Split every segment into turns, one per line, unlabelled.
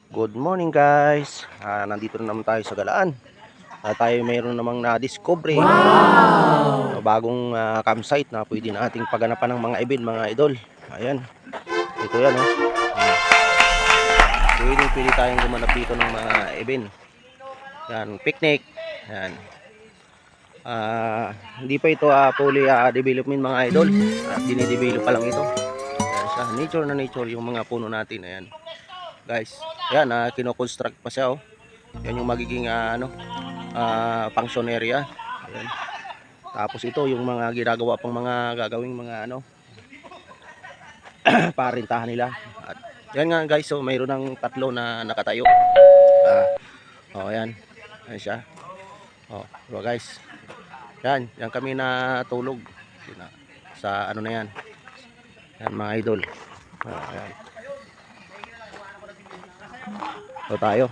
Good morning guys. Nandito na naman tayo sa Galaan. Tayo mayroon namang na-discover bagong campsite na pwede nating pagganapan ng mga event, mga idol. Ayan. Ito yan oh. Pwede tayong gumanap dito ng mga event. Yan, picnic. Yan. Hindi pa ito fully development mga idol. Dinidevelop pa lang ito. Ayan siya. Nature na nature yung mga puno natin. Ayan. Guys, yan kino-construct pa siya oh. Yan yung magiging function area. Ayan. Tapos ito yung mga ginagawa pang mga gagawing mga parintahan nila. At yan nga guys, so mayroon ng tatlo na nakatayo. Oh, ayan. Ayan siya. Oh, bro guys. Yan kami natulog sa ano na yan. Yan mga idol. Ayan. So tayo.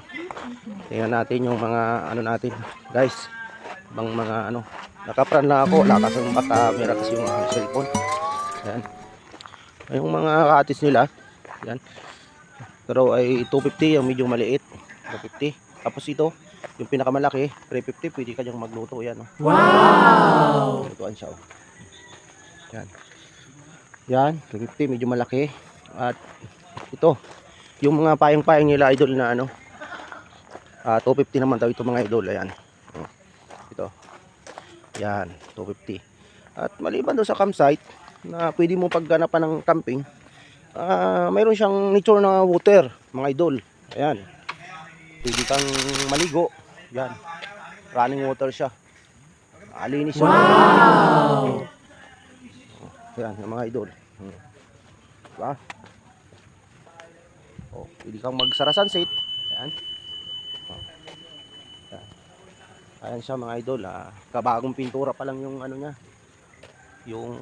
Tingnan natin yung mga ano natin, guys. Bang mga nakapran lang ako, wala kasi yung camera kasi yung cellphone. Ayan. Yung mga katis nila, yan. Pero ay 250 yung medyo maliit, 250. Tapos ito, yung pinakamalaki, 350, pwede ka diyang magluto yan, oh. Wow! Lutuan siya, oh. Yan. Yan, 350, medyo malaki. At ito, yung mga payong-payong nila idol na 250 naman daw ito mga idol. Ayan. Ito. Yan, 250. At maliban doon sa campsite na pwede mo pagganapan ng camping, mayroon siyang nature na water mga idol. Ayan. Pwede kang maligo. Yan. Running water siya. Alinis siya. Wow! Ayan, yung mga idol. Diba? Oh, pwede kang magsara sunset. Ayan. Oh. Ayan siya mga idol. Kabagong pintura pa lang yung niya. Yung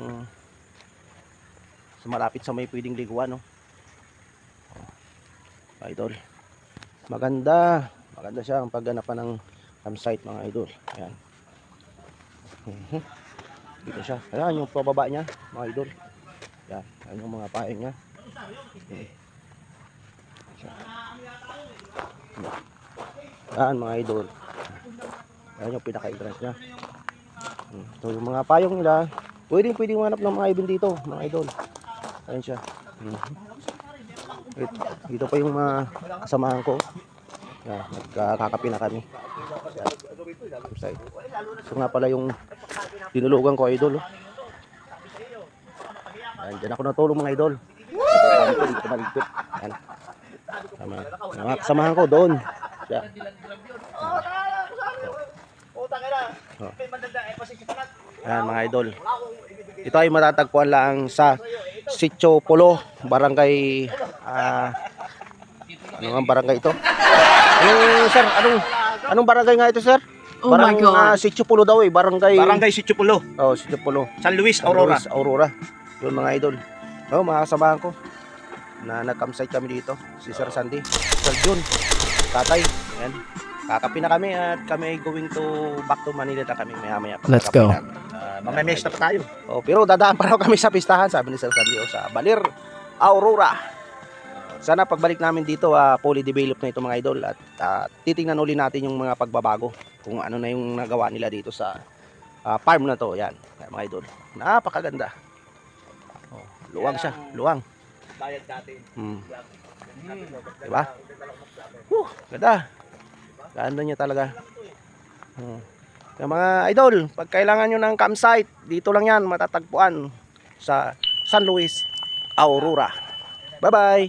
malapit sa may pwedeng liguan, no? Oh. Idol. Maganda. Maganda siya ang pagganapan ng campsite mga idol. Ayan. Dito siya. Ayan yung pababa niya mga idol. Ayan. Ayan yung mga paeng niya. Ayan mga idol. Ayan yung pinaka-entrance nya. Ito yung mga payong nila. Pwede manap ng mga event dito mga idol. Ayan siya. Dito pa yung mga kasamahan ko. Ayan, nagkakape na kami. So nga pala yung tinulugan ko idol, oh. Ayan, dyan ako natulong mga idol. Dito maligpit. Ayan. Mga kasamahan ko doon. Siya. Ayan mga idol. Ito ay matatagpuan lang sa Sitio Pulo, barangay ano ang barangay ito? Sir, anong barangay nga ito, sir?
Oh my God.
Sitio Pulo daw eh, barangay
Sitio Pulo.
Oh, Sitio Pulo.
San Luis, Aurora.
San Luis, Aurora. Yun mga idol. Oh, mga kasamahan ko na nag-campsite kami dito. Si Sir Sandy, Sir Jun, Tatay. Ayan. Kakapi na kami at kami going to back to Manila na kami maya-maya.
Let's go.
Mamemesta pa tayo.
Oh, pero dadaan pa raw kami sa pistahan, sabi ni Sir Sandy, sa Baler, Aurora. Sana pagbalik namin dito, fully developed na ito mga idol at titingnan uli natin yung mga pagbabago kung ano na yung nagawa nila dito sa farm na to. Yan, mga idol. Napakaganda. Oh, luwang siya, luwang.
Bayad dati.
Diba? Ganda. Ganda niya talaga. Yung mga idol, pag kailangan nyo ng campsite, dito lang yan matatagpuan sa San Luis, Aurora. Bye bye.